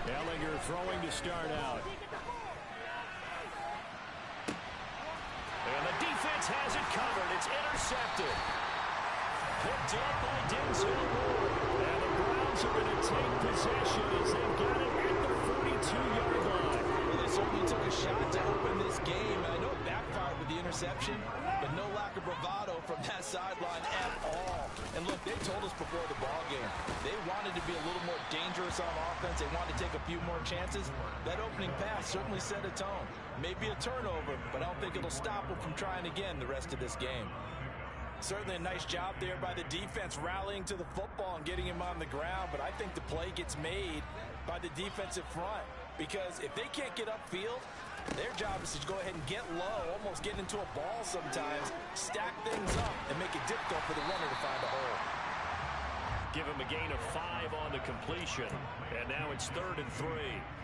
Ellinger throwing to start out. And the defense has it covered. It's intercepted. Picked up by Denzel Ward. And the Browns are going to take possession as they've got it at the 42-yard line. Well, they certainly took a shot to open this game. And I know it backfired with the interception, but no lack of bravado from that sideline at all. And look, they told us before the ball game, they wanted to be a little more dangerous on offense. They wanted to take a few more chances. That opening pass certainly set a tone. Maybe a turnover, but I don't think it'll stop them from trying again the rest of this game. Certainly a nice job there by the defense rallying to the football and getting him on the ground, but I think the play gets made by the defensive front because if they can't get upfield, their job is to go ahead and get low, almost get into a ball sometimes, stack things up, and make it difficult for the runner to find a hole. Give him a gain of 5 on the completion, and now it's 3rd and 3.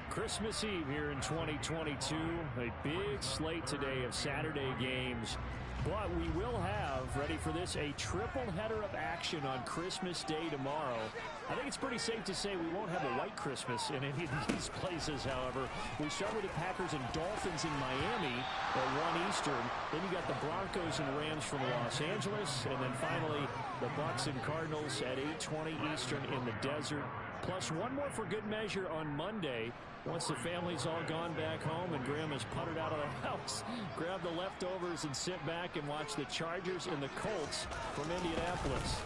Christmas Eve here in 2022, a big slate today of Saturday games. But we will have, ready for this, a triple header of action on Christmas Day tomorrow. I think it's pretty safe to say we won't have a white Christmas in any of these places, however. We start with the Packers and Dolphins in Miami at 1 Eastern. Then you got the Broncos and Rams from Los Angeles. And then finally, the Bucs and Cardinals at 8:20 Eastern in the desert. Plus one more for good measure on Monday. Once the family's all gone back home and Grandma's puttered out of the house, grab the leftovers and sit back and watch the Chargers and the Colts from Indianapolis.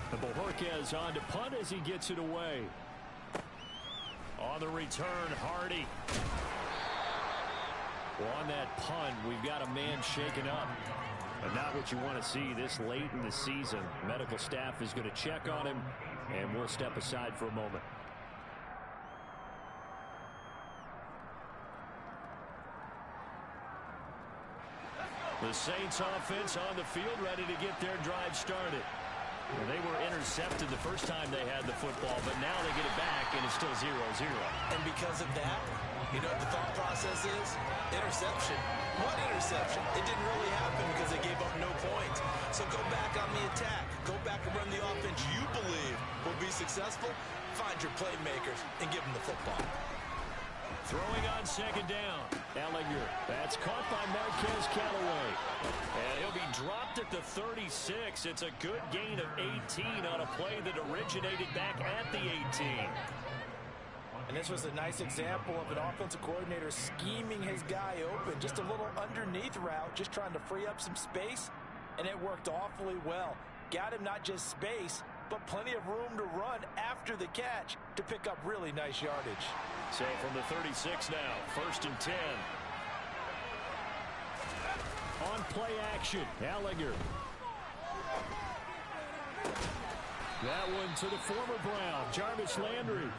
The Bojorquez on to punt as he gets it away. On the return, Hardy. Well, on that punt, we've got a man shaken up. But not what you want to see this late in the season. Medical staff is going to check on him, and we'll step aside for a moment. The Saints offense on the field, ready to get their drive started. Well, they were intercepted the first time they had the football, but now they get it back, and it's still 0-0. And because of that, you know what the thought process is? Interception. What interception? It didn't really happen because they gave up no points. So go back on the attack. Go back and run the offense you believe will be successful. Find your playmakers and give them the football. Throwing on 2nd down. Ellinger. That's caught by Marquez Callaway. And he'll be dropped at the 36. It's a good gain of 18 on a play that originated back at the 18. And this was a nice example of an offensive coordinator scheming his guy open. Just a little underneath route, just trying to free up some space. And it worked awfully well. Got him not just space, but plenty of room to run after the catch to pick up really nice yardage. So from the 36 now, 1st and 10. On play action, Ellinger. That one to the former Brown, Jarvis Landry.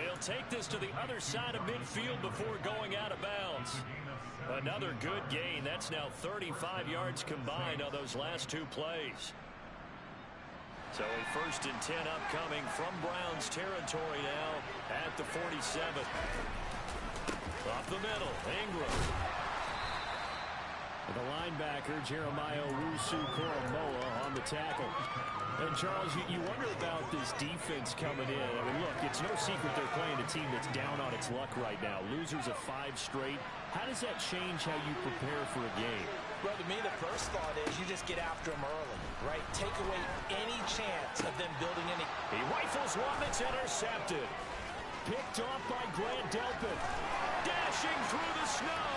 He'll take this to the other side of midfield before going out of bounds. Another good gain. That's now 35 yards combined on those last 2 plays. So a 1st and 10 upcoming from Browns territory now at the 47. Up the middle, Ingram. The linebacker, Jeremiah Owusu-Koramoah on the tackle. And, Charles, you wonder about this defense coming in. I mean, look, it's no secret they're playing a team that's down on its luck right now. Losers of 5 straight. How does that change how you prepare for a game? Well, to me, the first thought is you just get after them early, right? Take away any chance of them building any. He rifles one that's intercepted. Picked off by Grant Delpit. Dashing through the snow.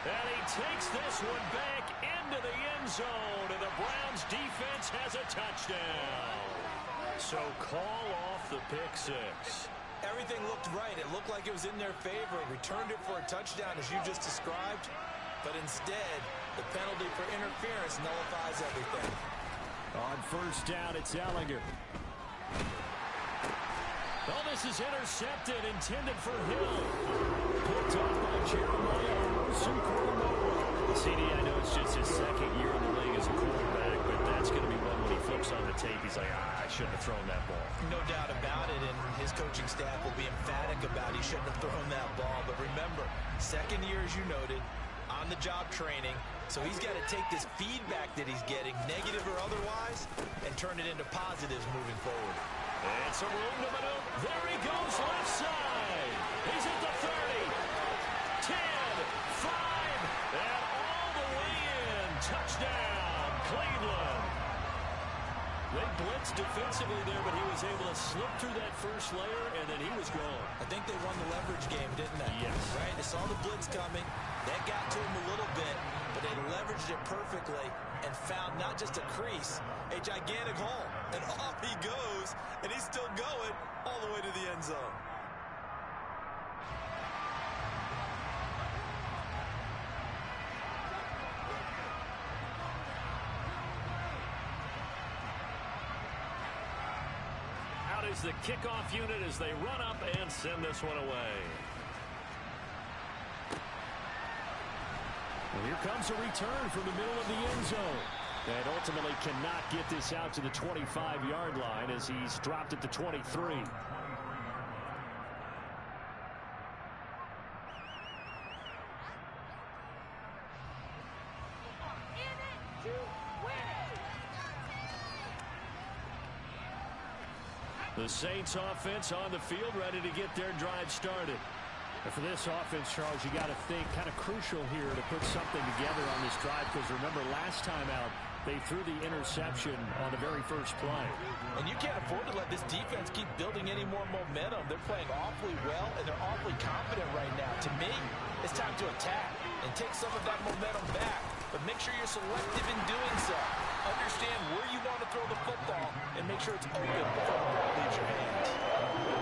And he takes this one back into the end zone, and the Browns defense has a touchdown. So call off the pick 6. Everything looked right. It looked like it was in their favor. Returned it for a touchdown, as you just described. But instead, the penalty for interference nullifies everything. On 1st down, it's Ellinger. Oh, this is intercepted, intended for Hill. Picked off by Jeremiah Owusu-Koramoah. CD, I know it's just his 2nd year in the league as a quarterback, but that's going to be one when he flips on the tape. He's like, I shouldn't have thrown that ball. No doubt about it, and his coaching staff will be emphatic about he shouldn't have thrown that ball. But remember, 2nd year, as you noted, on-the-job training, so he's got to take this feedback that he's getting, negative or otherwise, and turn it into positives moving forward. And some room to maneuver. There he goes, left side. He's at the 30. 10, 5, and all the way in. Touchdown, Cleveland. They blitzed defensively there, but he was able to slip through that first layer, and then he was gone. I think they won the leverage game, didn't they? Yes. Right? They saw the blitz coming. That got to him a little bit, but they leveraged it perfectly and found not just a crease, a gigantic hole. And off he goes, and he's still going all the way to the end zone. Is the kickoff unit as they run up and send this one away. Well, here comes a return from the middle of the end zone. And ultimately cannot get this out to the 25-yard line as he's dropped at the 23. The Saints offense on the field, ready to get their drive started. And for this offense, Charles, you got to think kind of crucial here to put something together on this drive, because remember last time out they threw the interception on the very first play. And you can't afford to let this defense keep building any more momentum. They're playing awfully well, and they're awfully confident right now. To me, it's time to attack and take some of that momentum back. But make sure you're selective in doing so. Understand where you want to throw the football and make sure it's open before the ball leaves your hands.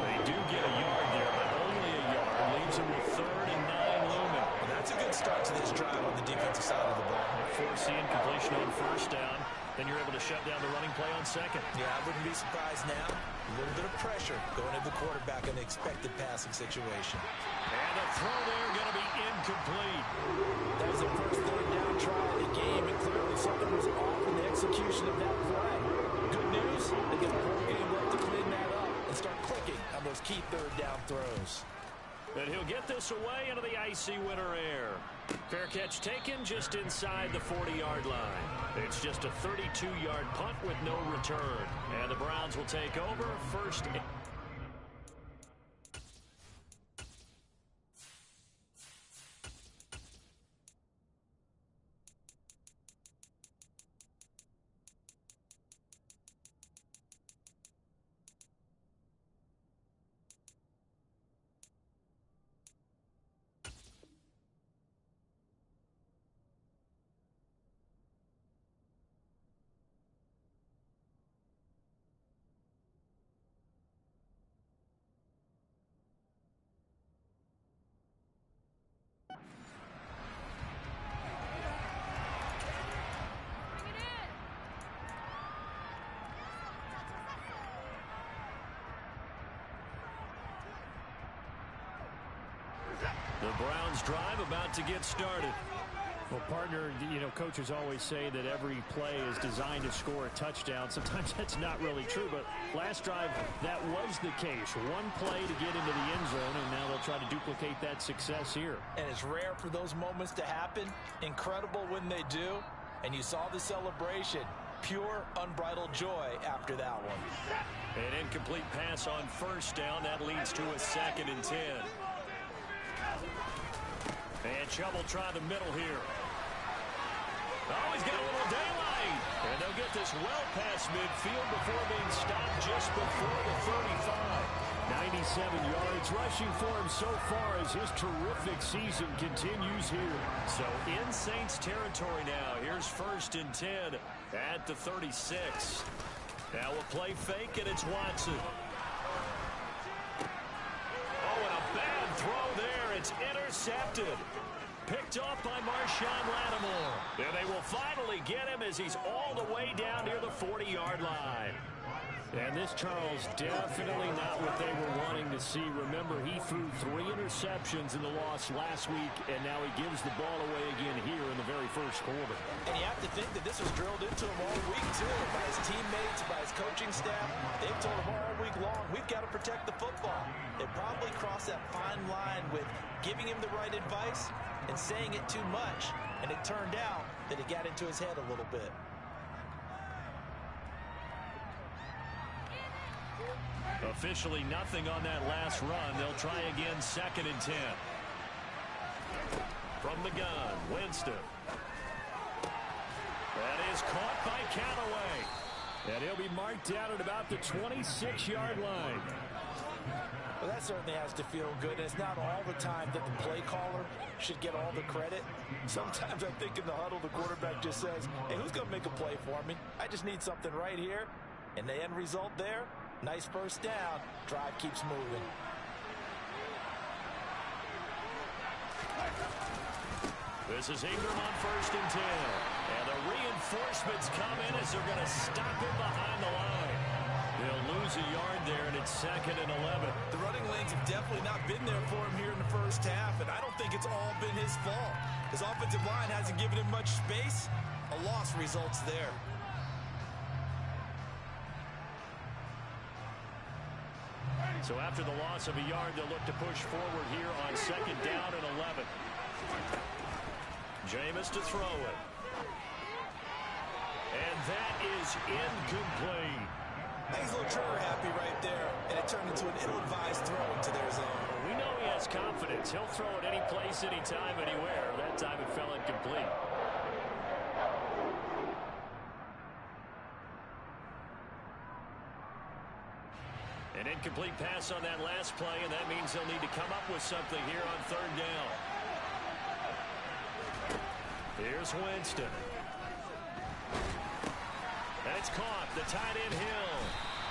They do get a yard there, but only a yard. Leaves them with 3rd and 9 looming. And that's a good start to this drive on the defensive side of the ball. Force the incompletion on first down. Then you're able to shut down the running play on second. Yeah, I wouldn't be surprised now. A little bit of pressure going to the quarterback in the expected passing situation. And the throw there going to be incomplete. That was the first 3rd down try of the game, and clearly something was off in the execution of that play. Good news, they get a whole game left to clean that up and start clicking on those key 3rd down throws. And he'll get this away into the icy winter air. Fair catch taken just inside the 40-yard line. It's just a 32-yard punt with no return. And the Browns will take over first. The Browns drive about to get started. Well, partner, you know, coaches always say that every play is designed to score a touchdown. Sometimes that's not really true, but last drive, that was the case. One play to get into the end zone, and now they'll try to duplicate that success here. And it's rare for those moments to happen. Incredible when they do. And you saw the celebration. Pure, unbridled joy after that one. An incomplete pass on first down. That leads to a 2nd and 10. And Chubb will try the middle here. Oh, he's got a little daylight. And they'll get this well past midfield before being stopped just before the 35. 97 yards rushing for him so far as his terrific season continues here. So in Saints territory now. Here's 1st and 10 at the 36. Now we'll play fake, and it's Watson. Oh, and a bad throw there. It's intercepted. Picked off by Marshawn Lattimore. And they will finally get him as he's all the way down near the 40-yard line. And this, Charles, definitely not what they were wanting to see. Remember, he threw 3 interceptions in the loss last week, and now he gives the ball away again here in the very first quarter. And you have to think that this was drilled into him all week, too, by his teammates, by his coaching staff. They've told him all week long, we've got to protect the football. They probably crossed that fine line with giving him the right advice and saying it too much. And it turned out that it got into his head a little bit. Officially nothing on that last run. They'll try again, 2nd and 10. From the gun, Winston. That is caught by Callaway. And he'll be marked down at about the 26-yard line. Well, that certainly has to feel good. It's not all the time that the play caller should get all the credit. Sometimes I think in the huddle, the quarterback just says, hey, who's going to make a play for me? I just need something right here. And the end result there, nice first down. Drive keeps moving. This is Ingram on 1st and 10. And the reinforcements come in as they're going to stop him behind the line. They'll lose a yard there, and it's 2nd and 11. The running lanes have definitely not been there for him here in the first half, and I don't think it's all been his fault. His offensive line hasn't given him much space. A loss results there. So after the loss of a yard, they'll look to push forward here on 2nd down and 11. Jameis to throw it. And that is incomplete. He's a little trigger happy right there, and it turned into an ill-advised throw into their zone. We know he has confidence. He'll throw it any place, anytime, anywhere. That time it fell incomplete. An incomplete pass on that last play, and that means they'll need to come up with something here on 3rd down. Here's Winston. And it's caught. The tight end Hill.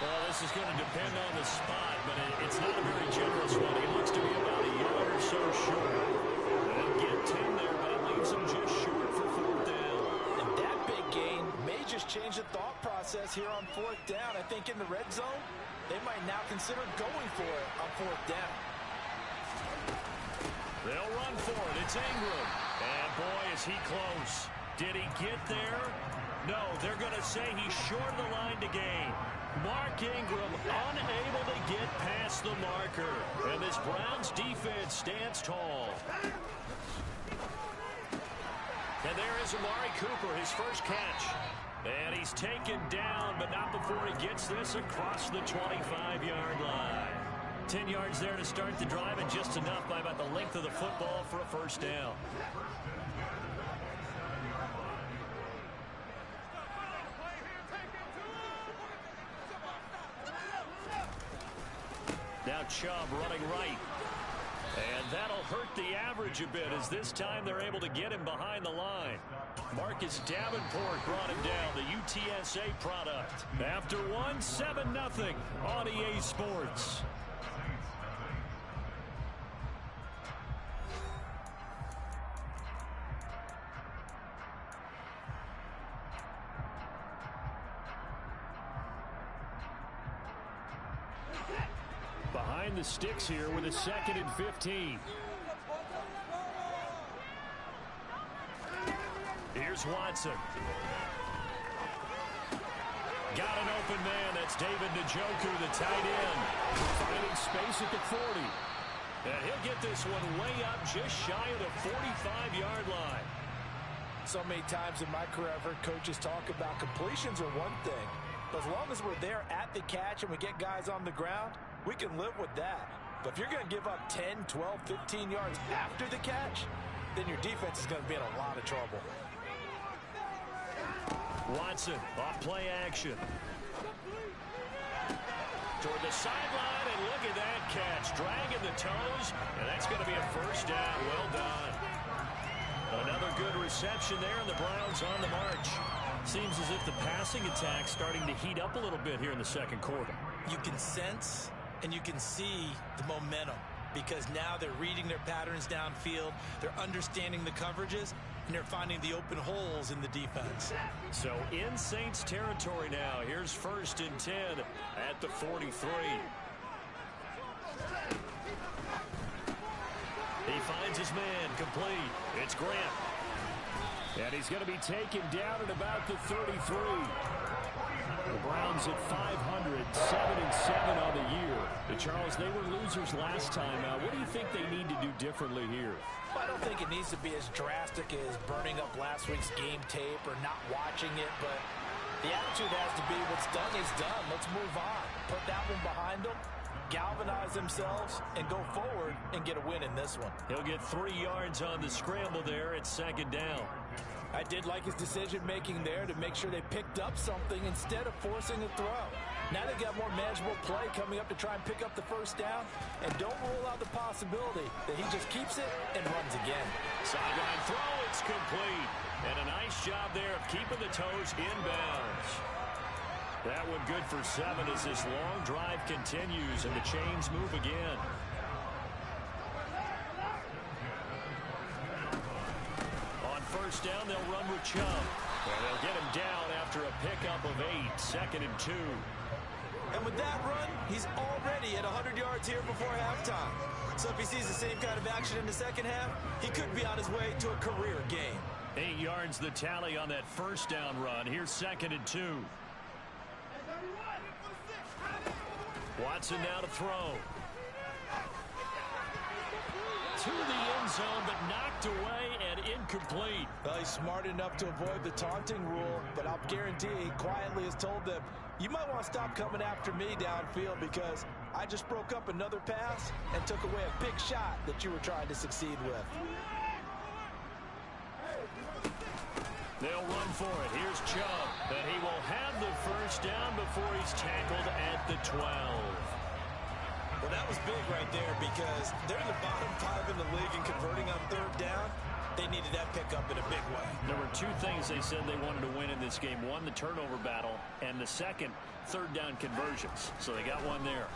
Well, this is going to depend on the spot, but it's not a very generous one. He looks to be about a yard or so short. They'll get 10 there, but it leaves him just short for 4th down. And that big gain may just change the thought process here on 4th down. I think in the red zone, they might now consider going for it on 4th down. They'll run for it. It's Ingram. And boy, is he close. Did he get there? No, they're going to say he's short of the line to gain. Mark Ingram unable to get past the marker. And this Browns defense stands tall. And there is Amari Cooper, his first catch. And he's taken down, but not before he gets this across the 25-yard line. 10 yards there to start the drive, and just enough by about the length of the football for a first down. Now Chubb running right. And that'll hurt the average a bit, as this time they're able to get him behind the line. Marcus Davenport brought him down, the UTSA product. After 7-0 on EA Sports. Behind the sticks here with a 2nd and 15. Here's Watson. Got an open man. That's David Njoku, the tight end. Finding space at the 40. And he'll get this one way up just shy of the 45-yard line. So many times in my career, I've heard coaches talk about completions are one thing. But as long as we're there at the catch and we get guys on the ground, we can live with that. But if you're going to give up 10, 12, 15 yards after the catch, then your defense is going to be in a lot of trouble. Watson off play action. Toward the sideline, and look at that catch. Dragging the toes, and that's going to be a first down. Well done. Another good reception there, and the Browns on the march. Seems as if the passing attack's starting to heat up a little bit here in the second quarter. You can sense and you can see the momentum, because now they're reading their patterns downfield, they're understanding the coverages, and they're finding the open holes in the defense. So in Saints territory now. Here's 1st and 10 at the 43. He finds his man complete. It's Grant. And he's going to be taken down at about the 33. The Browns at 500, 7-7 on the year. Charles, they were losers last time. What do you think they need to do differently here? Well, I don't think it needs to be as drastic as burning up last week's game tape or not watching it, but the attitude has to be what's done is done. let's move on. Put that one behind them, galvanize themselves, and go forward and get a win in this one. He'll get 3 yards on the scramble there. It's 2nd down. I did like his decision-making there to make sure they picked up something instead of forcing a throw. Now they've got more manageable play coming up to try and pick up the 1st down, and don't rule out the possibility that he just keeps it and runs again. Sideline throw, it's complete. And a nice job there of keeping the toes inbounds. That one good for 7 as this long drive continues and the chains move again. On 1st down, they'll run with Chubb. And they'll get him down after a pickup of 8, 2nd and 2. And with that run, he's already at 100 yards here before halftime. So if he sees the same kind of action in the 2nd half, he could be on his way to a career game. 8 yards the tally on that 1st down run. Here's 2nd and 2. Watson now to throw. To the end zone, but knocked away and incomplete. Well, he's smart enough to avoid the taunting rule, but I'll guarantee he quietly has told them, you might want to stop coming after me downfield because I just broke up another pass and took away a big shot that you were trying to succeed with. They'll run for it. Here's Chubb, and he will have the 1st down before he's tackled at the 12. Well, that was big right there because they're in the bottom 5 in the league and converting on 3rd down. They needed that pickup in a big way. There were 2 things they said they wanted to win in this game. One, the turnover battle, and the second, 3rd down conversions. So they got one there.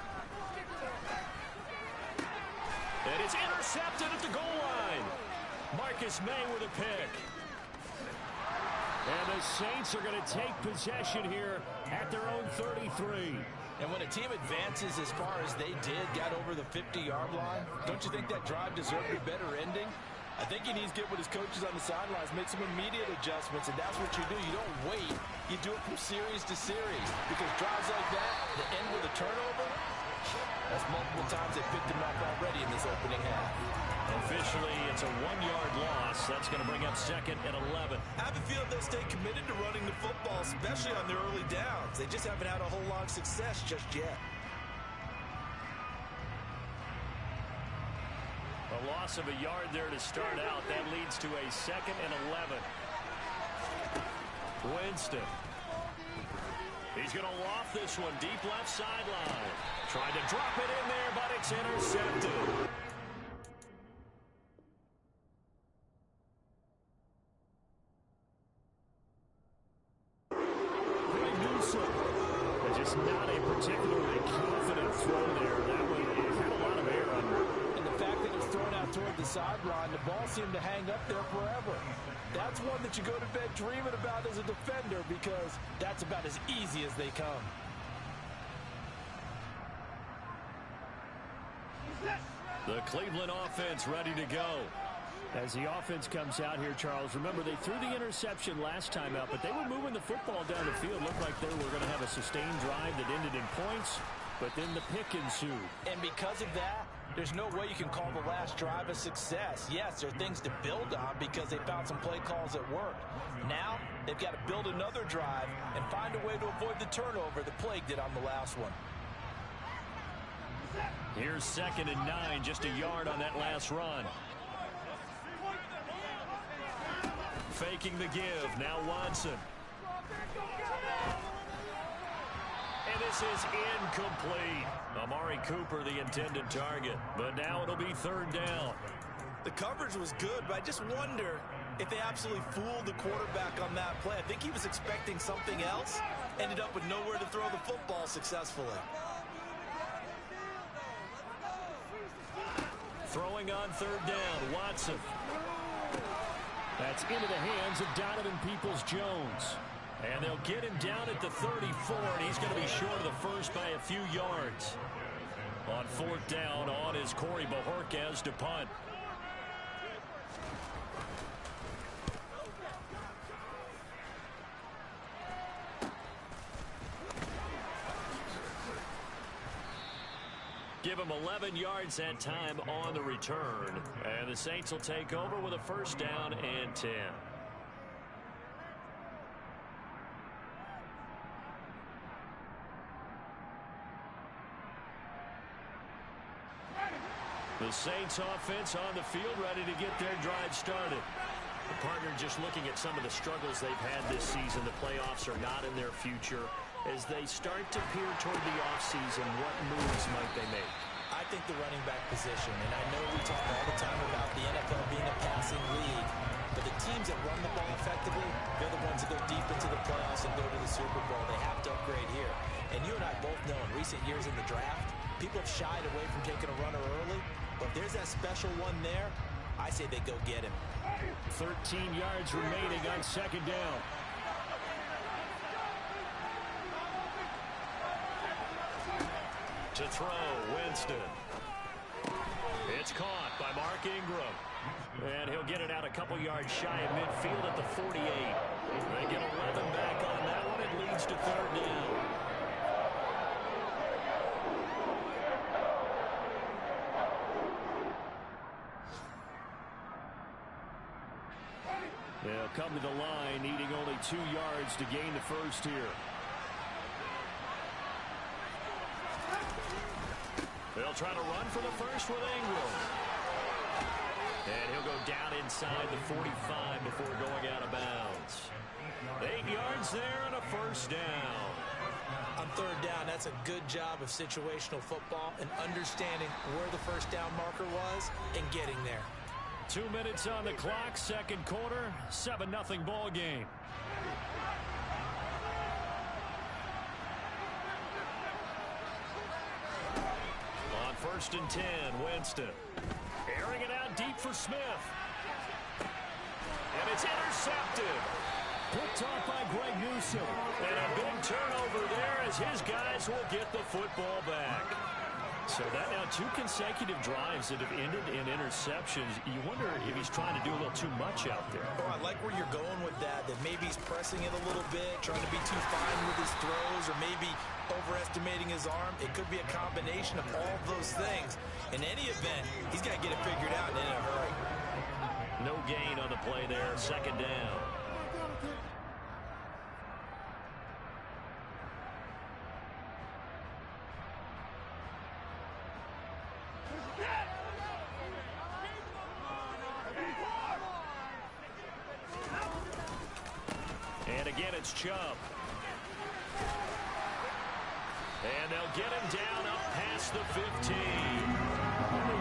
And it's intercepted at the goal line. Marcus May with a pick. And the Saints are going to take possession here at their own 33. And when a team advances as far as they did, got over the 50-yard line, don't you think that drive deserved a better ending? I think he needs to get with his coaches on the sidelines, make some immediate adjustments, and that's what you do. You don't wait. You do it from series to series. Because drives like that, the end with a turnover, that's multiple times they picked him up already in this opening half. Officially, it's a 1-yard loss. That's going to bring up 2nd and 11. I have a feeling they'll stay committed to running the football, especially on their early downs. They just haven't had a whole lot of success just yet. A loss of a yard there to start out. That leads to a 2nd and 11. Winston. He's going to loft this one deep left sideline. Tried to drop it in there, but it's intercepted. Just not a particularly confident throw there. That one had a lot of air under it. And the fact that it's thrown out toward the sideline, the ball seemed to hang up there forever. That's one that you go to bed dreaming about as a defender because that's about as easy as they come. The Cleveland offense ready to go. As the offense comes out here, Charles, remember they threw the interception last time out, but they were moving the football down the field. Looked like they were going to have a sustained drive that ended in points, but then the pick ensued. And because of that, there's no way you can call the last drive a success. Yes, there are things to build on because they found some play calls that worked. Now, they've got to build another drive and find a way to avoid the turnover that Plague did on the last one. Here's 2nd and 9, just a yard on that last run. Faking the give. Now Watson. And this is incomplete. Amari Cooper, the intended target. But now it'll be 3rd down. The coverage was good, but I just wonder if they absolutely fooled the quarterback on that play. I think he was expecting something else. Ended up with nowhere to throw the football successfully. Throwing on 3rd down. Watson. That's into the hands of Donovan Peoples-Jones. And they'll get him down at the 34, and he's going to be short of the first by a few yards. On 4th down, on is Corey Bojorquez to punt. Give him 11 yards that time on the return. And the Saints will take over with a 1st down and 10. The Saints offense on the field, ready to get their drive started. The partner just looking at some of the struggles they've had this season. The playoffs are not in their future. As they start to peer toward the offseason, what moves might they make? I think the running back position, and I know we talk all the time about the NFL being a passing league, but the teams that run the ball effectively, they're the ones that go deep into the playoffs and go to the Super Bowl. They have to upgrade here. And you and I both know in recent years in the draft, people have shied away from taking a runner early, but if there's that special one there, I say they go get him. 13 yards remaining on second down. To throw, Winston. It's caught by Mark Ingram. And he'll get it out a couple yards shy of midfield at the 48. They get 11 back on that one. It leads to third down. They'll come to the line, needing only 2 yards to gain the first here. They'll try to run for the first with Ingram. And he'll go down inside the 45 before going out of bounds. 8 yards there and a first down. On third down, that's a good job of situational football and understanding where the first down marker was and getting there. 2 minutes on the clock, second quarter, 7-0 ball game. On 1st and 10, Winston. Airing it out deep for Smith. And it's intercepted. Picked off by Greg Newsome. And a big turnover there as his guys will get the football back. So that now 2 consecutive drives that have ended in interceptions. You wonder if he's trying to do a little too much out there. Oh, I like where you're going with that maybe he's pressing it a little bit, trying to be too fine with his throws, or maybe overestimating his arm. It could be a combination of all those things. In any event, he's got to get it figured out and in a hurry. No gain on the play there, second down. And again, it's Chubb. And they'll get him down up past the 15.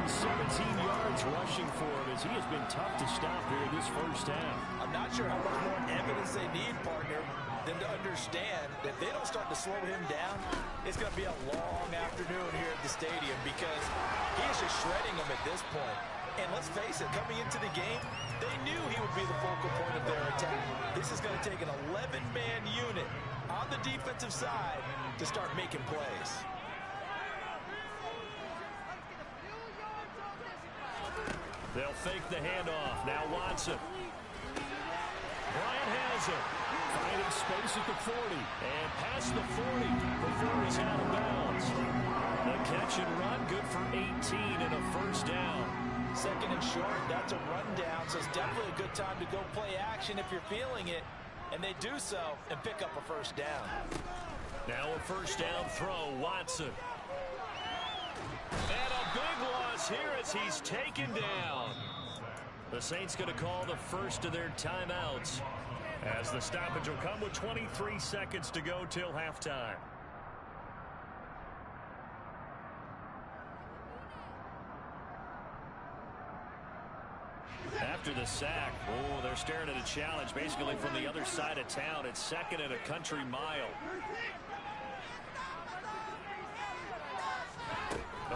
17 yards rushing for him as he has been tough to stop here this first half. I'm not sure how much more evidence they need, partner, than to understand that if they don't start to slow him down, it's going to be a long afternoon here at the stadium because he is just shredding them at this point. And let's face it, coming into the game, they knew he would be the focal point of their attack. This is going to take an 11-man unit on the defensive side to start making plays. They'll fake the handoff. Now Watson. Bryant has it. Finding space at the 40. And past the 40 before he's out of bounds. The catch and run, good for 18 and a first down. Second and short, that's a rundown, so it's definitely a good time to go play action if you're feeling it. And they do so and pick up a first down. Now a first down throw, Watson. And a big loss here as he's taken down. The Saints going to call the first of their timeouts as the stoppage will come with 23 seconds to go till halftime. After the sack, they're staring at a challenge basically from the other side of town. It's second and a country mile.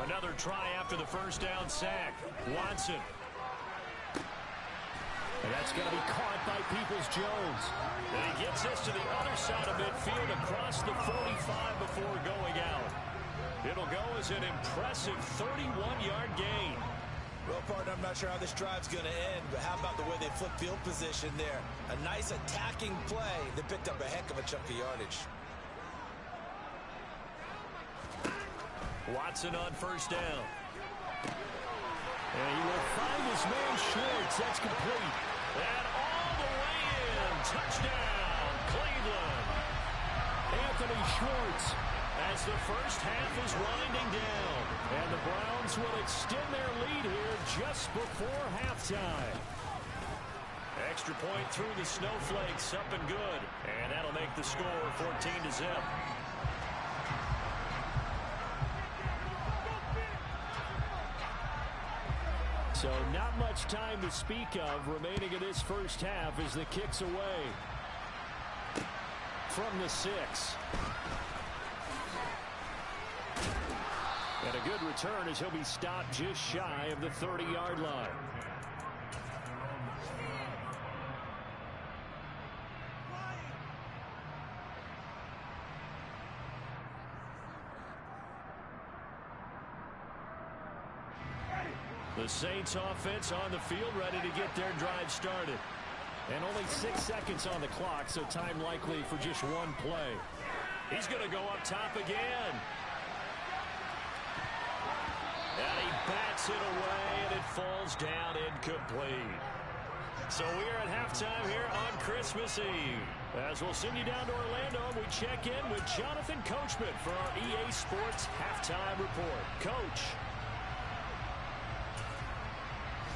Another try after the first down sack. Watson. And that's going to be caught by Peoples-Jones. And he gets this to the other side of midfield across the 45 before going out. It'll go as an impressive 31-yard gain. Well, partner, I'm not sure how this drive's going to end, but how about the way they flip field position there? A nice attacking play that picked up a heck of a chunk of yardage. Watson on first down. And he will find his man Schwartz. That's complete. And all the way in. Touchdown, Cleveland. Anthony Schwartz has as the first half is winding down. And the Browns will extend their lead here just before halftime. Extra point through the snowflakes, up and good. And that'll make the score 14-0. So not much time to speak of remaining in this first half as the kick's away from the 6. And a good return as he'll be stopped just shy of the 30-yard line. The Saints offense on the field, ready to get their drive started. And only 6 seconds on the clock, so time likely for just one play. He's going to go up top again. And he bats it away, and it falls down incomplete. So we are at halftime here on Christmas Eve. As we'll send you down to Orlando, we check in with Jonathan Coachman for our EA Sports Halftime Report. Coach.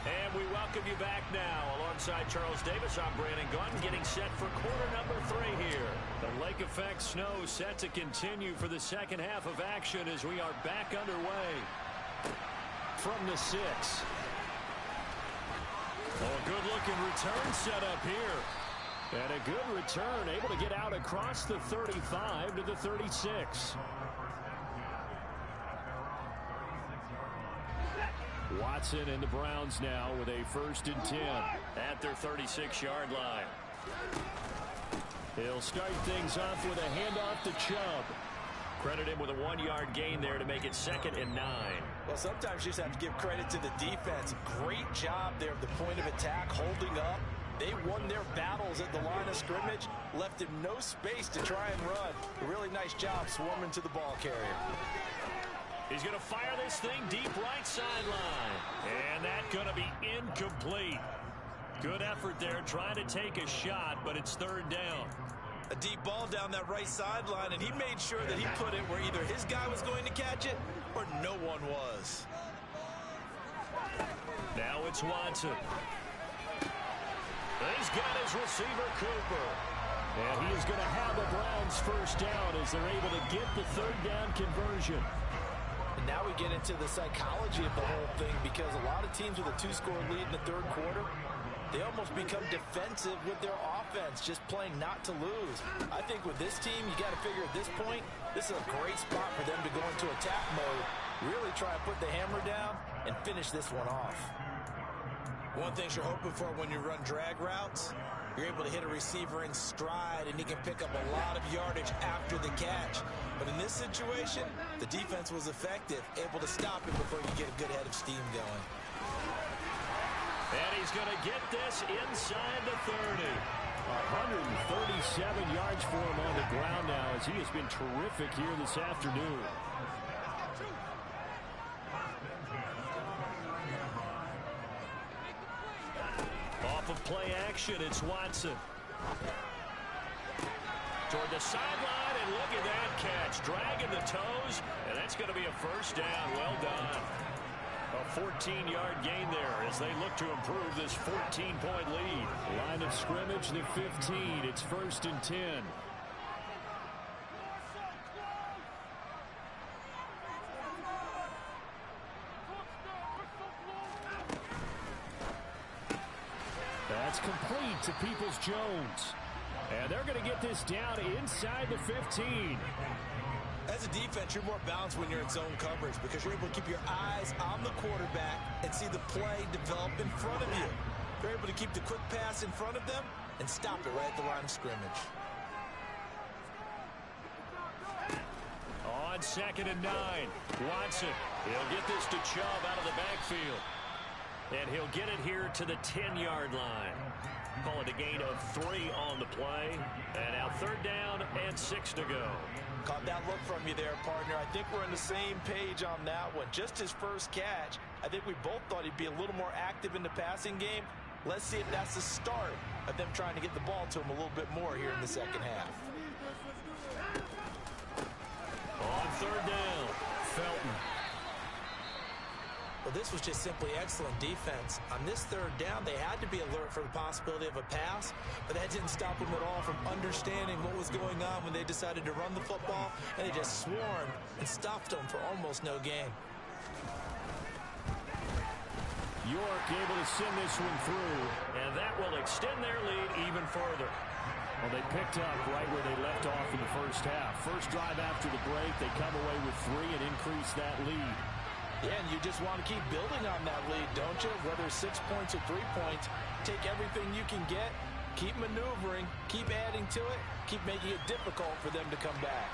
And we welcome you back now. Alongside Charles Davis, I'm Brandon Gunn, getting set for quarter number 3 here. The lake effect snow set to continue for the second half of action as we are back underway. From the 6. Oh, a good-looking return set up here. And a good return, able to get out across the 35 to the 36. Watson and the Browns now with a 1st and 10 at their 36-yard line. He'll start things off with a handoff to Chubb. Credit him with a 1-yard gain there to make it 2nd and 9. Well, sometimes you just have to give credit to the defense. Great job there at the point of attack, holding up. They won their battles at the line of scrimmage, left him no space to try and run. A really nice job swarming to the ball carrier. He's going to fire this thing deep right sideline. And that's going to be incomplete. Good effort there trying to take a shot, but it's 3rd down. A deep ball down that right sideline, and he made sure that he put it where either his guy was going to catch it or no one was. Now it's Watson. He's got his receiver, Cooper. And he is going to have the Browns 1st down as they're able to get the 3rd down conversion. And now we get into the psychology of the whole thing, because a lot of teams with a 2-score lead in the 3rd quarter, they almost become defensive with their offense, just playing not to lose. I think with this team, you got to figure at this point, this is a great spot for them to go into attack mode, really try to put the hammer down and finish this one off. One thing you're hoping for when you run drag routes, you're able to hit a receiver in stride, and he can pick up a lot of yardage after the catch. But in this situation, the defense was effective, able to stop him before you get a good head of steam going. And he's going to get this inside the 30. 137 yards for him on the ground now, as he has been terrific here this afternoon. Off of play action, it's Watson. Toward the sideline, and look at that catch. Dragging the toes, and that's going to be a 1st down. Well done. A 14-yard gain there as they look to improve this 14-point lead. Line of scrimmage, the 15. It's 1st and 10. That's complete to Peoples-Jones. And they're going to get this down inside the 15. As a defense, you're more balanced when you're in zone coverage because you're able to keep your eyes on the quarterback and see the play develop in front of you. You're able to keep the quick pass in front of them and stop it right at the line of scrimmage. On 2nd and 9, Watson. He'll get this to Chubb out of the backfield. And he'll get it here to the 10-yard line. Call it a gain of 3 on the play. And now 3rd down and 6 to go. Caught that look from you there, partner. I think we're on the same page on that one. Just his first catch, I think we both thought he'd be a little more active in the passing game. Let's see if that's the start of them trying to get the ball to him a little bit more here in the second half. On third down. Felton. Well, this was just simply excellent defense. On this third down, they had to be alert for the possibility of a pass, but that didn't stop them at all from understanding what was going on when they decided to run the football, and they just swarmed and stuffed them for almost no gain. York able to send this one through, and that will extend their lead even further. Well, they picked up right where they left off in the first half. First drive after the break, they come away with 3 and increase that lead. Yeah, and you just want to keep building on that lead, don't you? Whether 6 points or 3 points, take everything you can get, keep maneuvering, keep adding to it, keep making it difficult for them to come back.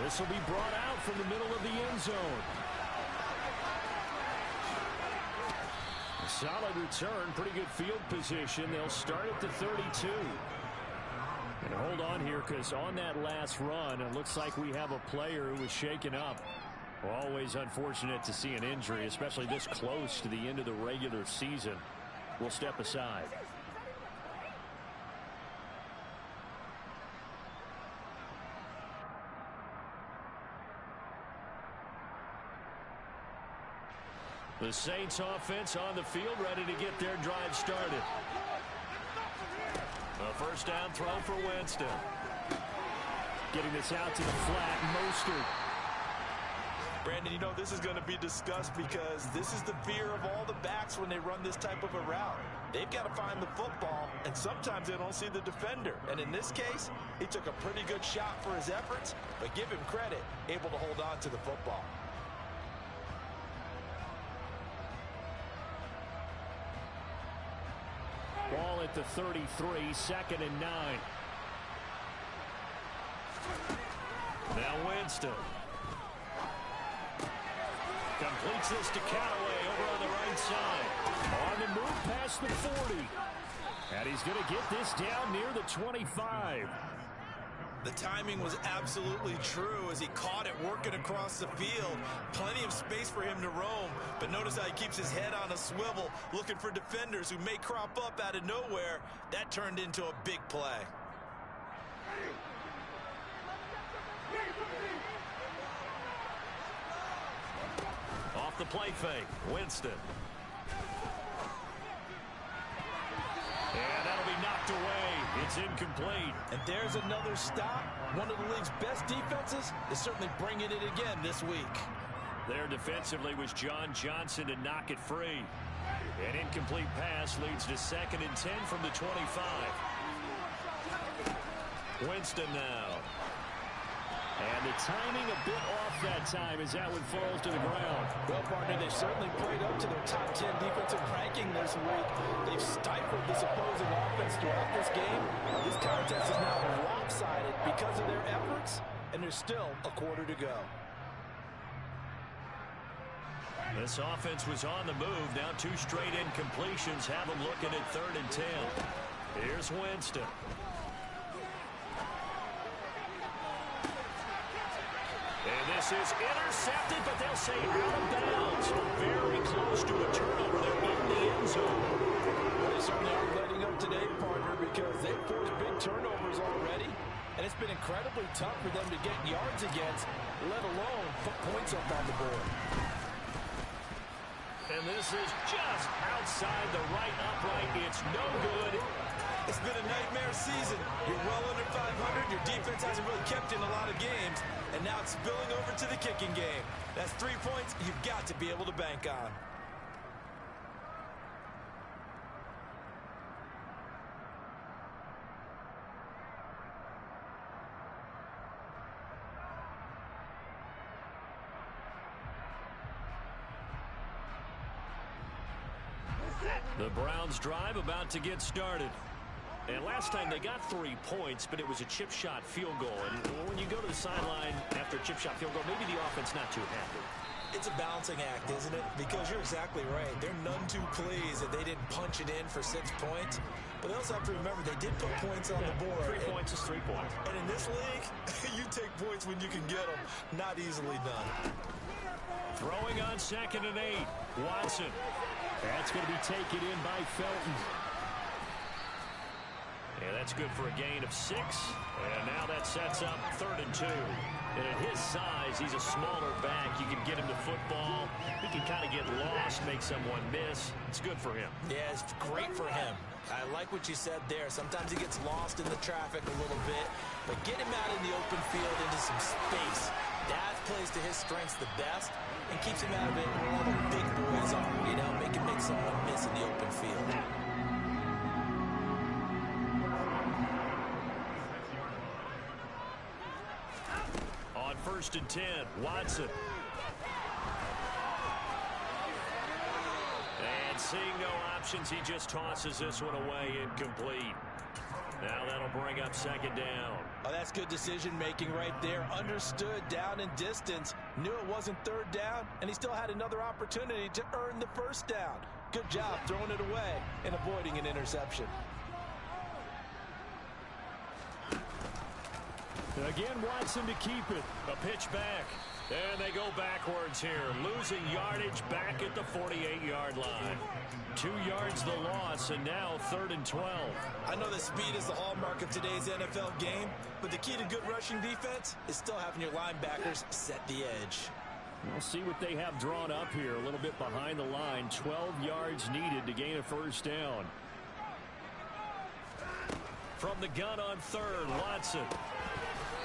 This will be brought out from the middle of the end zone. A solid return, pretty good field position. They'll start at the 32. And hold on here, because on that last run, it looks like we have a player who was shaken up. Always unfortunate to see an injury, especially this close to the end of the regular season. We'll step aside. The Saints offense on the field, ready to get their drive started. A first down throw for Winston. Getting this out to the flat, Mostert. Brandon, you know this is going to be discussed because this is the fear of all the backs when they run this type of a route. They've got to find the football, and sometimes they don't see the defender. And in this case, he took a pretty good shot for his efforts, but give him credit, able to hold on to the football. Ball at the 33, 2nd and 9. Now Winston. Completes this to Callaway over on the right side. On the move past the 40. And he's going to get this down near the 25. The timing was absolutely true as he caught it working across the field. Plenty of space for him to roam, but notice how he keeps his head on a swivel, looking for defenders who may crop up out of nowhere. That turned into a big play. Off the play fake, Winston. And that'll be knocked away. It's incomplete. And there's another stop. One of the league's best defenses is certainly bringing it again this week. There defensively was John Johnson to knock it free. An incomplete pass leads to 2nd and 10 from the 25. Winston now. And the timing a bit off that time as that one falls to the ground. Well, partner, they've certainly played up to their top 10 defensive ranking this week. They've stifled this opposing offense throughout this game. This contest is now lopsided because of their efforts, and there's still a quarter to go. This offense was on the move. Now 2 straight incompletions have them looking at 3rd and 10. Here's Winston. And this is intercepted, but they'll say out of bounds. Very close to a turnover there in the end zone. Well, they certainly aren't letting up today, partner, because they've forced big turnovers already, and it's been incredibly tough for them to get yards against, let alone put points up on the board. And this is just outside the right upright. It's no good. It's been a nightmare season. You're well under 500. Your defense hasn't really kept in a lot of games. And now it's spilling over to the kicking game. That's 3 points you've got to be able to bank on. The Browns drive about to get started. And last time they got 3 points, but it was a chip shot field goal. And when you go to the sideline after a chip shot field goal, maybe the offense not too happy. It's a balancing act, isn't it? Because you're exactly right. They're none too pleased that they didn't punch it in for 6 points. But they also have to remember they did put points on the board. 3 points is 3 points. And in this league, you take points when you can get them. Not easily done. Throwing on 2nd and 8. Watson. That's going to be taken in by Felton. And that's good for a gain of 6. And now that sets up 3rd and 2. And at his size, he's a smaller back. You can get him to football. He can kind of get lost, make someone miss. It's good for him. Yeah, it's great for him. I like what you said there. Sometimes he gets lost in the traffic a little bit, but get him out in the open field into some space. That plays to his strengths the best and keeps him out of it where all the big boys are. You know, make him make someone miss in the open field. On 1st and 10, Watson. And seeing no options, he just tosses this one away, incomplete. Now that'll bring up 2nd down. Oh, that's good decision-making right there. Understood down and distance. Knew it wasn't 3rd down, and he still had another opportunity to earn the 1st down. Good job throwing it away and avoiding an interception. Again, Watson to keep it. A pitch back. And they go backwards here. Losing yardage back at the 48-yard line. 2 yards the loss, and now 3rd and 12. I know that speed is the hallmark of today's NFL game, but the key to good rushing defense is still having your linebackers set the edge. We'll see what they have drawn up here. A little bit behind the line. 12 yards needed to gain a 1st down. From the gun on 3rd, Watson.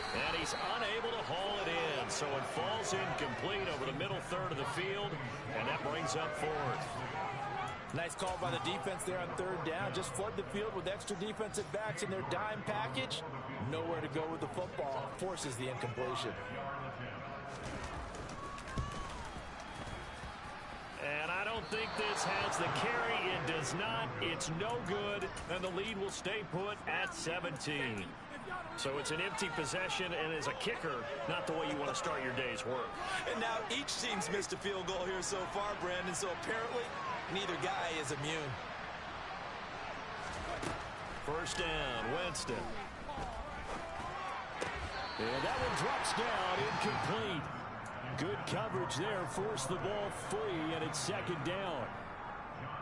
And he's unable to haul it in, so it falls incomplete over the middle 3rd of the field, and that brings up 4th. Nice call by the defense there on 3rd down. Just flood the field with extra defensive backs in their dime package. Nowhere to go with the football. Forces the incompletion. And I don't think this has the carry. It does not. It's no good, and the lead will stay put at 17. So it's an empty possession, and as a kicker, not the way you want to start your day's work. And now each team's missed a field goal here so far, Brandon, so apparently neither guy is immune. 1st down, Winston. And that one drops down, incomplete. Good coverage there, forced the ball free, and it's 2nd down.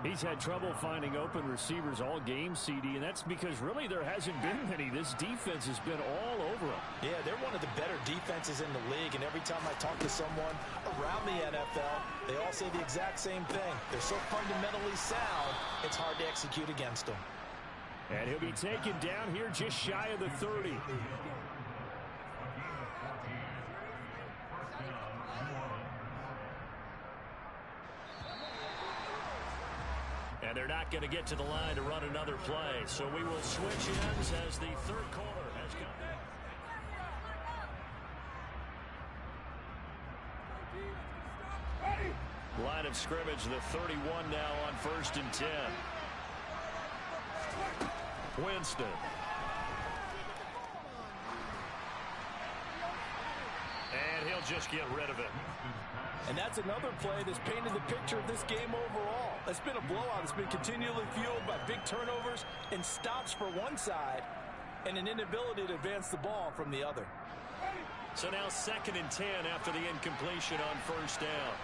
He's had trouble finding open receivers all game, CD, and that's because really there hasn't been many. This defense has been all over them. Yeah, they're one of the better defenses in the league, and every time I talk to someone around the NFL, they all say the exact same thing. They're so fundamentally sound, it's hard to execute against them. And he'll be taken down here just shy of the 30. And they're not going to get to the line to run another play. So we will switch ends as the 3rd quarter has come. Line of scrimmage, the 31 now on 1st and 10. Winston. And he'll just get rid of it. And that's another play that's painted the picture of this game overall. It's been a blowout. It's been continually fueled by big turnovers and stops for one side and an inability to advance the ball from the other. So now 2nd and 10 after the incompletion on 1st down.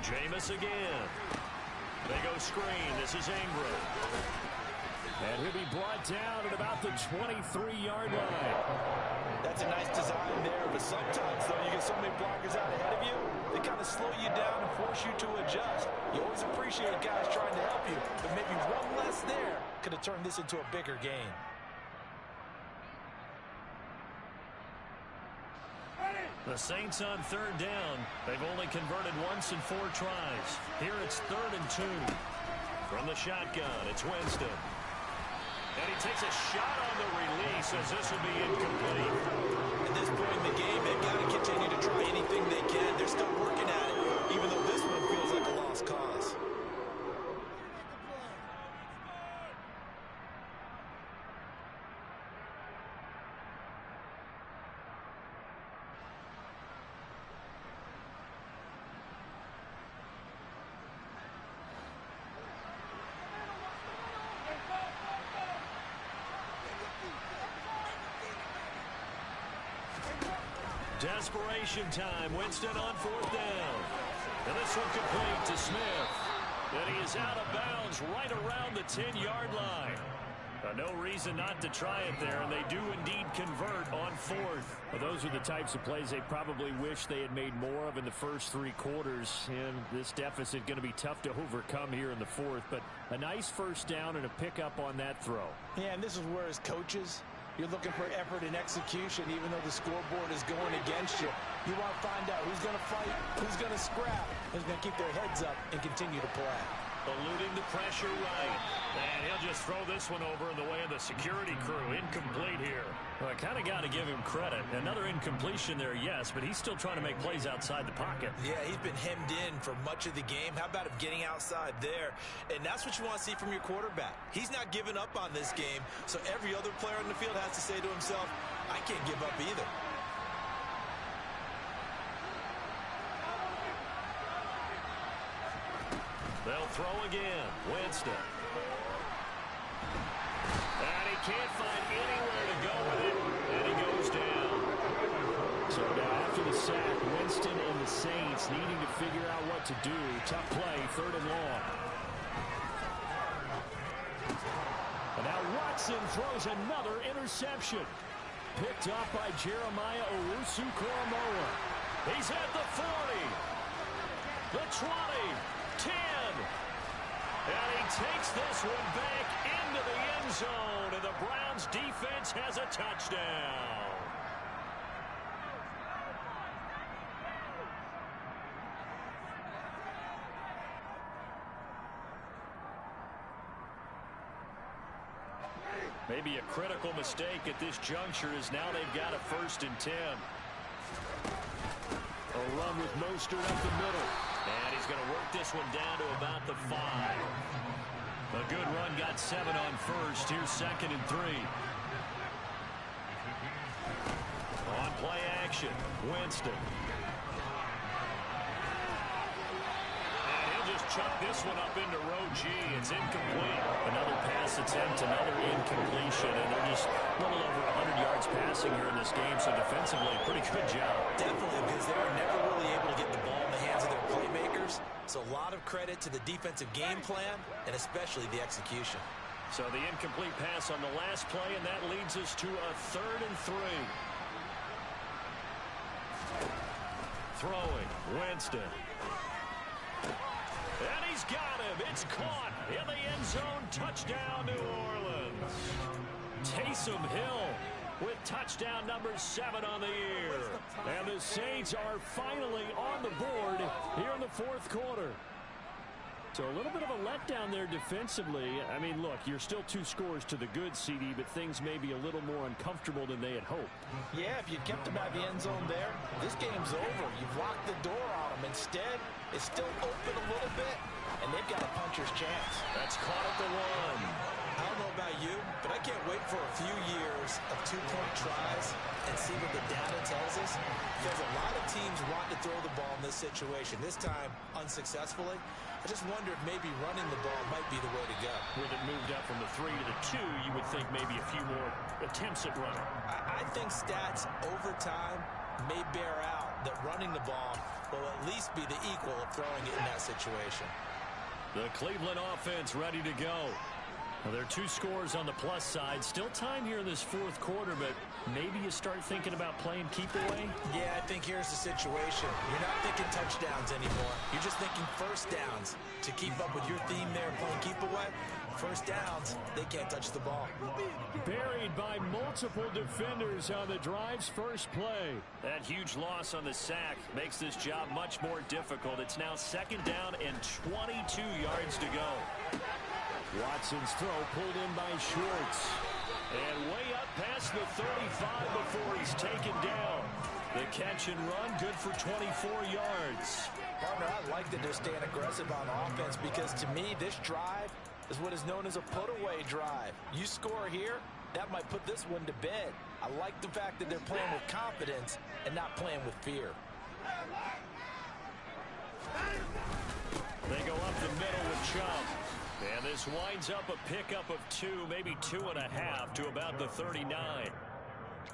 Jameis again. They go screen. This is Ingram. And he'll be brought down at about the 23-yard line. That's a nice design there, but sometimes, though, you get so many blockers out ahead of you, they kind of slow you down and force you to adjust. You always appreciate guys trying to help you, but maybe one less there could have turned this into a bigger game. The Saints on 3rd down. They've only converted once in 4 tries. Here it's 3rd and 2. From the shotgun, it's Winston. And he takes a shot on the release as this will be incomplete. At this point in the game, they've got to continue to try anything they can. They're still working at it, even though this one feels like a lost cause. Desperation time. Winston on 4th down. And this one complete to Smith. And he is out of bounds right around the 10-yard line. No reason not to try it there, and they do indeed convert on fourth. Well, those are the types of plays they probably wish they had made more of in the first 3 quarters, and this deficit going to be tough to overcome here in the fourth, but a nice first down and a pickup on that throw. Yeah, and this is where as coaches, you're looking for effort and execution, even though the scoreboard is going against you. You want to find out who's going to fight, who's going to scrap, who's going to keep their heads up and continue to play. Eluding the pressure right. And he'll just throw this one over in the way of the security crew. Incomplete here. Well, I kind of got to give him credit. Another incompletion there, yes, but he's still trying to make plays outside the pocket. Yeah, he's been hemmed in for much of the game. How about him getting outside there? And that's what you want to see from your quarterback. He's not giving up on this game, so every other player in the field has to say to himself, I can't give up either. They'll throw again. Winston. And he can't find anywhere to go with it. And he goes down. So now after the sack, Winston and the Saints needing to figure out what to do. Tough play, 3rd and long. And now Watson throws another interception. Picked up by Jeremiah Owusu-Koramoah. He's at the 40. The 20. 10. And he takes this one back into the end zone, and the Browns defense has a touchdown. Maybe a critical mistake at this juncture is now they've got a 1st and 10. A run with Mostert up the middle. And he's going to work this one down to about the 5. A good run, got 7 on first. Here's 2nd and 3. On play action, Winston. And he'll just chuck this one up into row G. It's incomplete. Another pass attempt, another incompletion. And they're just a little over 100 yards passing here in this game. So defensively, pretty good job. Definitely, because they were never really able to get the ball in the hands of their playmakers. So a lot of credit to the defensive game plan and especially the execution. So the incomplete pass on the last play, and that leads us to a 3rd and 3. Throwing, Winston. And he's got him. It's caught in the end zone. Touchdown, New Orleans. Taysom Hill with touchdown number 7 on the year. And the Saints are finally on the board here in the 4th quarter. So a little bit of a letdown there defensively. I mean, look, you're still 2 scores to the good, CD, but things may be a little more uncomfortable than they had hoped. Yeah, if you kept them out of the end zone there, this game's over. You've locked the door on them. Instead, it's still open a little bit, and they've got a puncher's chance. That's caught at the 1. I don't know about you, but I can't wait for a few years of 2-point tries and see what the data tells us. Because a lot of teams want to throw the ball in this situation. This time, unsuccessfully. I just wonder if maybe running the ball might be the way to go. With it moved up from the 3 to the 2, you would think maybe a few more attempts at running. I think stats over time may bear out that running the ball will at least be the equal of throwing it in that situation. The Cleveland offense ready to go. Well, there are 2 scores on the plus side. Still time here in this 4th quarter, but maybe you start thinking about playing keep away? Yeah, I think here's the situation. You're not thinking touchdowns anymore. You're just thinking first downs. To keep up with your theme there, playing keep away, first downs, they can't touch the ball. Buried by multiple defenders on the drive's first play. That huge loss on the sack makes this job much more difficult. It's now 2nd down and 22 yards to go. Watson's throw pulled in by Schwartz. And way up past the 35 before he's taken down. The catch and run good for 24 yards. Partner, I like that they're staying aggressive on offense because to me this drive is what is known as a put-away drive. You score here, that might put this one to bed. I like the fact that they're playing with confidence and not playing with fear. They go up the middle with Chubb. And this winds up a pickup of 2, maybe 2.5 to about the 39.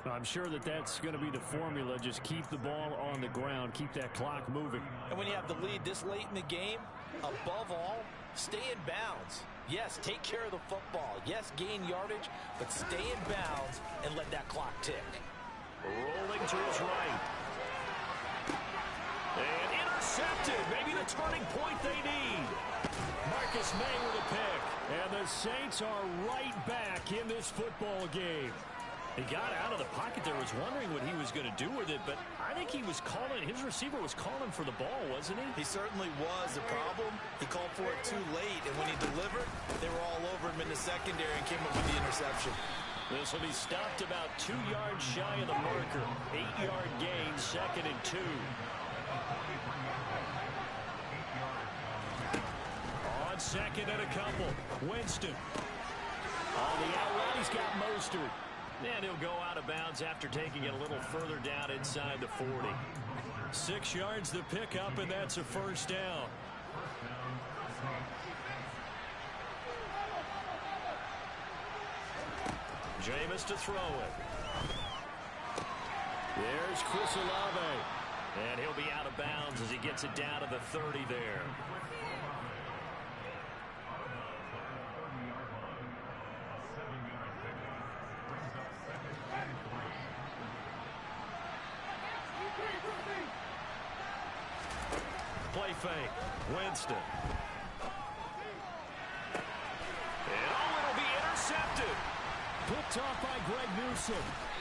I'm sure that that's going to be the formula. Just keep the ball on the ground. Keep that clock moving. And when you have the lead this late in the game, above all, Stay in bounds. Yes, take care of the football. Yes, gain yardage, but stay in bounds and let that clock tick. Rolling to his right. And intercepted. Maybe the turning point they need. Marcus May with a pick. And the Saints are right back in this football game. He got out of the pocket there, was wondering what he was going to do with it, but I think he was calling, his receiver was calling for the ball, wasn't he? He certainly was. The problem, he called for it too late, and when he delivered, they were all over him in the secondary and came up with the interception. This will be stopped about 2 yards shy of the marker. 8-yard gain, 2nd and 2. On 2nd and a couple, Winston. On the out route, he's got Mostert. And he'll go out of bounds after taking it a little further down inside the 40. 6 yards the pickup, and that's a first down. Jameis to throw it. There's Chris Olave. And he'll be out of bounds as he gets it down to the 30 there. Play fake. Winston. And it'll be intercepted. Picked off by Greg Newsome.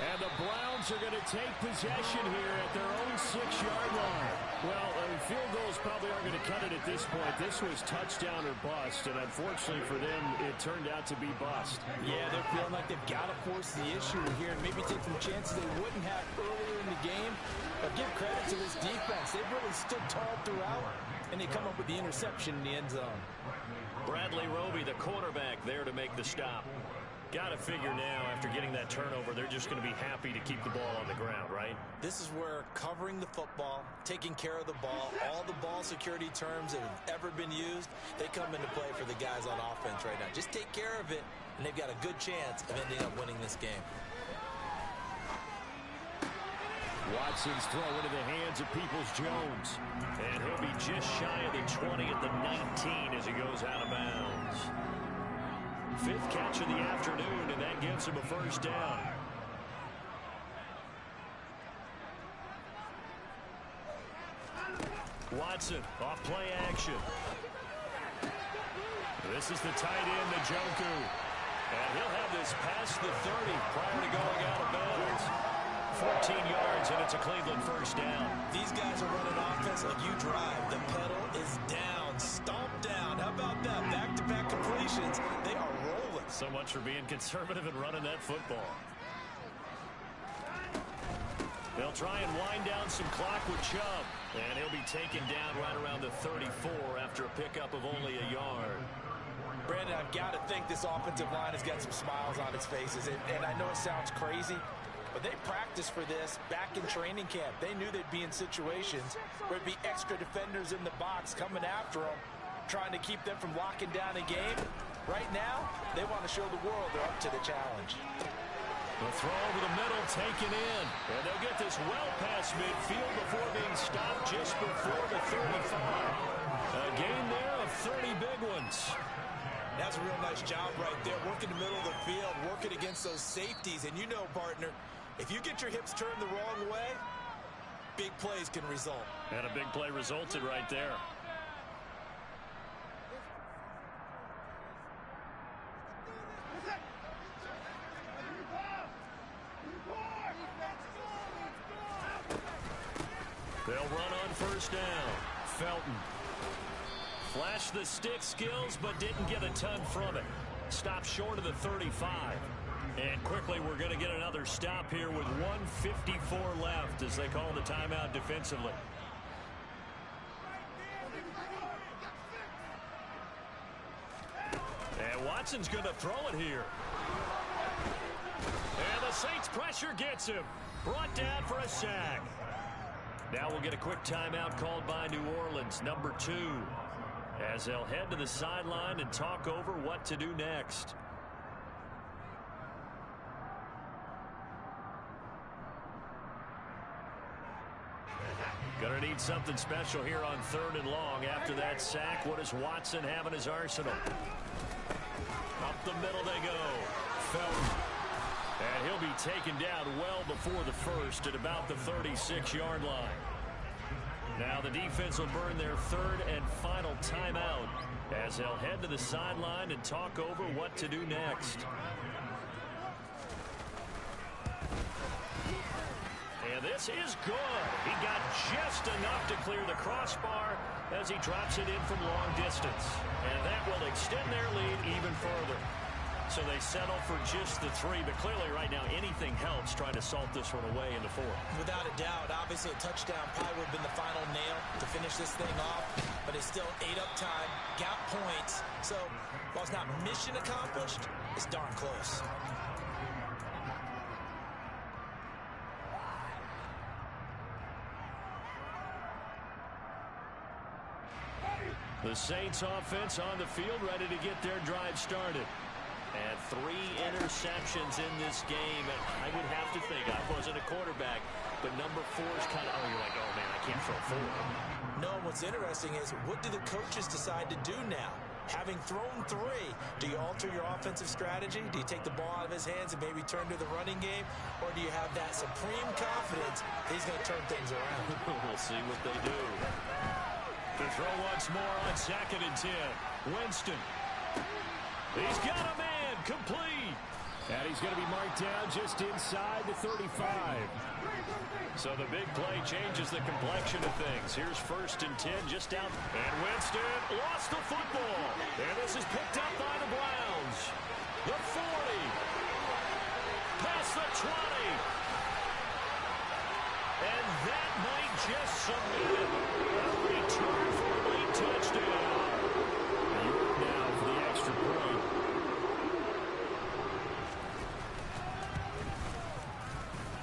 And the Browns are going to take possession here at their own 6-yard line. Well, field goals probably aren't going to cut it at this point. This was touchdown or bust, and unfortunately for them, it turned out to be bust. Yeah, they're feeling like they've got to force the issue here and maybe take some chances they wouldn't have earlier in the game. But give credit to this defense. They've really stood tall throughout, and they come up with the interception in the end zone. Bradley Roby, the quarterback, there to make the stop. Got to figure now, after getting that turnover, they're just going to be happy to keep the ball on the ground, right? This is where covering the football, taking care of the ball, all the ball security terms that have ever been used, they come into play for the guys on offense right now. Just take care of it, and they've got a good chance of ending up winning this game. Watson's throw into the hands of Peoples-Jones. And he'll be just shy of the 20 at the 19 as he goes out of bounds. 5th catch of the afternoon, and that gives him a first down. Watson off play action. This is the tight end, Njoku. And he'll have this past the 30 prior to going out of bounds. 14 yards, and it's a Cleveland first down. These guys are running offense like you drive. The pedal is down, stomp down. How about that? Back-to-back completions. They are rolling. So much for being conservative and running that football. They'll try and wind down some clock with Chubb. And he'll be taken down right around the 34 after a pickup of only a yard. Brandon, I've got to think this offensive line has got some smiles on its faces. And I know it sounds crazy, but they practiced for this back in training camp. They knew they'd be in situations where there'd be extra defenders in the box coming after them, trying to keep them from locking down a game. Right now, they want to show the world they're up to the challenge. The throw over the middle taken in. And they'll get this well past midfield before being stopped just before the 35. A gain there of 30 big ones. That's a real nice job right there, working the middle of the field, working against those safeties. And you know, partner, if you get your hips turned the wrong way, big plays can result. And a big play resulted right there. They'll run on first down. Felton. Flashed the stick skills, but didn't get a ton from it. Stopped short of the 35. And quickly, we're going to get another stop here with 1:54 left as they call the timeout defensively. And Watson's going to throw it here. And the Saints pressure gets him. Brought down for a sack. Now we'll get a quick timeout called by New Orleans, number 2, as they'll head to the sideline and talk over what to do next. Gonna need something special here on 3rd and long. After that sack, what does Watson have in his arsenal? Up the middle they go. Felton. And he'll be taken down well before the first at about the 36-yard line. Now the defense will burn their 3rd and final timeout as they'll head to the sideline and talk over what to do next. And this is good. He got just enough to clear the crossbar as he drops it in from long distance. And that will extend their lead even further. So they settle for just the 3, but clearly right now anything helps trying to salt this one away into 4. Without a doubt, obviously a touchdown probably would have been the final nail to finish this thing off, but it's still ate up time, got points. So while it's not mission accomplished, it's darn close. The Saints offense on the field ready to get their drive started. And 3 interceptions in this game. And I would have to think, I wasn't a quarterback, but number 4 is kind of, you're like, oh man, I can't throw 4. No, what's interesting is what do the coaches decide to do now? Having thrown 3, do you alter your offensive strategy? Do you take the ball out of his hands and maybe turn to the running game? Or do you have that supreme confidence that he's going to turn things around? We'll see what they do. To throw once more on 2nd and 10. Winston. He's got a man. Complete. And he's going to be marked down just inside the 35. So the big play changes the complexion of things. Here's 1st and 10 just out. And Winston lost the football. And this is picked up by the Browns. The 40. Past the 20. And that might just submit it. A return for a late touchdown. Now for the extra point.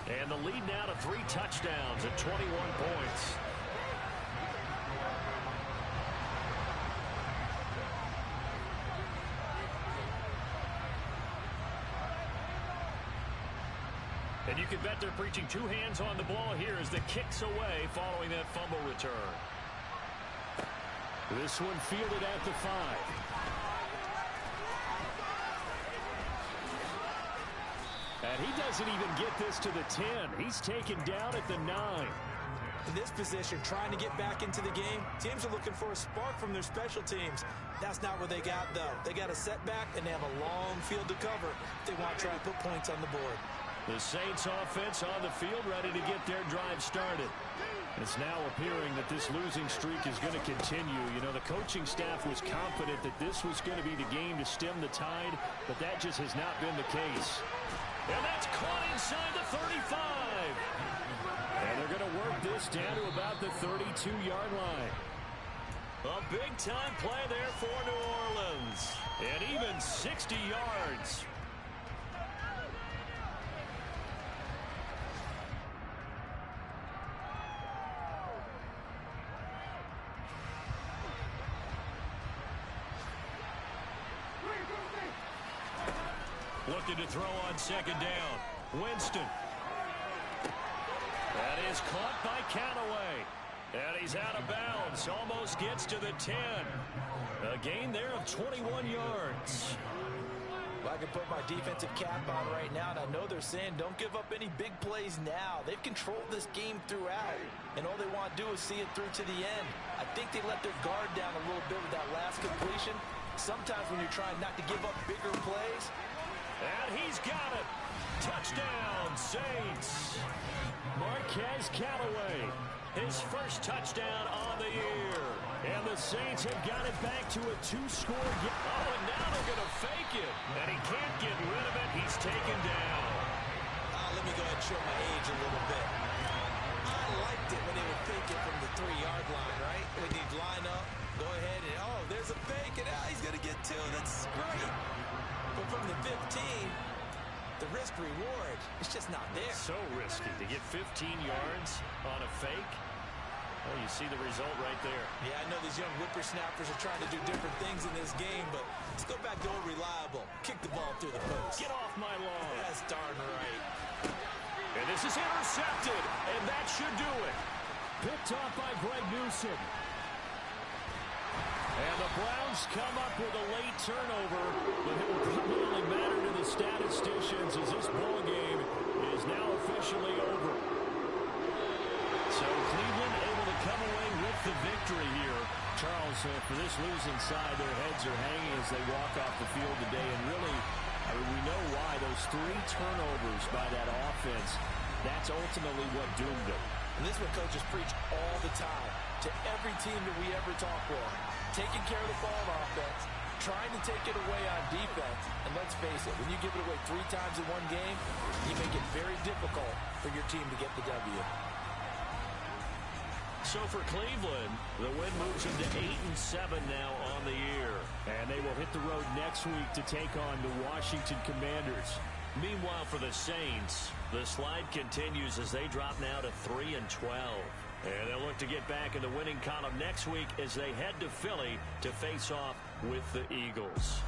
And the lead now to 3 touchdowns at 21 points. And you can bet they're preaching 2 hands on the ball here as the kick's away following that fumble return. This one fielded at the 5. And he doesn't even get this to the 10. He's taken down at the 9. In this position, trying to get back into the game, teams are looking for a spark from their special teams. That's not what they got, though. They got a setback, and they have a long field to cover if they want to try and put points on the board. The Saints offense on the field ready to get their drive started. It's now appearing that this losing streak is going to continue. You know, the coaching staff was confident that this was going to be the game to stem the tide, but that just has not been the case. And that's caught inside the 35. And they're going to work this down to about the 32-yard line. A big-time play there for New Orleans. And even 60 yards. Looking to throw on 2nd down. Winston. That is caught by Callaway. And he's out of bounds. Almost gets to the 10. A gain there of 21 yards. Well, I can put my defensive cap on right now, and I know they're saying don't give up any big plays now. They've controlled this game throughout, and all they want to do is see it through to the end. I think they let their guard down a little bit with that last completion. Sometimes when you're trying not to give up bigger plays. And he's got it. Touchdown, Saints. Marquez Callaway, his first touchdown on the year. And the Saints have got it back to a 2-score game. Oh, and now they're going to fake it. And he can't get rid of it. He's taken down. Let me go ahead and show my age a little bit. I liked it when they would fake it from the 3-yard line, right? When they'd line up, go ahead, and oh, there's a fake, and now he's going to get 2. That's great. But from the 15, the risk-reward, it's just not there. So risky to get 15 yards on a fake. Well, you see the result right there. Yeah, I know these young whippersnappers are trying to do different things in this game, but let's go back to old reliable. Kick the ball through the post. Get off my lawn. That's darn right. And this is intercepted, and that should do it. Picked off by Greg Newsom. And the Browns come up with a late turnover, but it will probably only matter to the statisticians as this ball game is now officially over. So Cleveland able to come away with the victory here. Charles, for this losing side, their heads are hanging as they walk off the field today. And really, I mean, we know why. Those 3 turnovers by that offense, that's ultimately what doomed them. And this is what coaches preach all the time to every team that we ever talk with. Taking care of the ball on offense, trying to take it away on defense. And let's face it, when you give it away 3 times in one game, you make it very difficult for your team to get the W. So for Cleveland, the win moves them to 8-7 now on the year. And they will hit the road next week to take on the Washington Commanders. Meanwhile, for the Saints, the slide continues as they drop now to 3-12. And they'll look to get back in the winning column next week as they head to Philly to face off with the Eagles.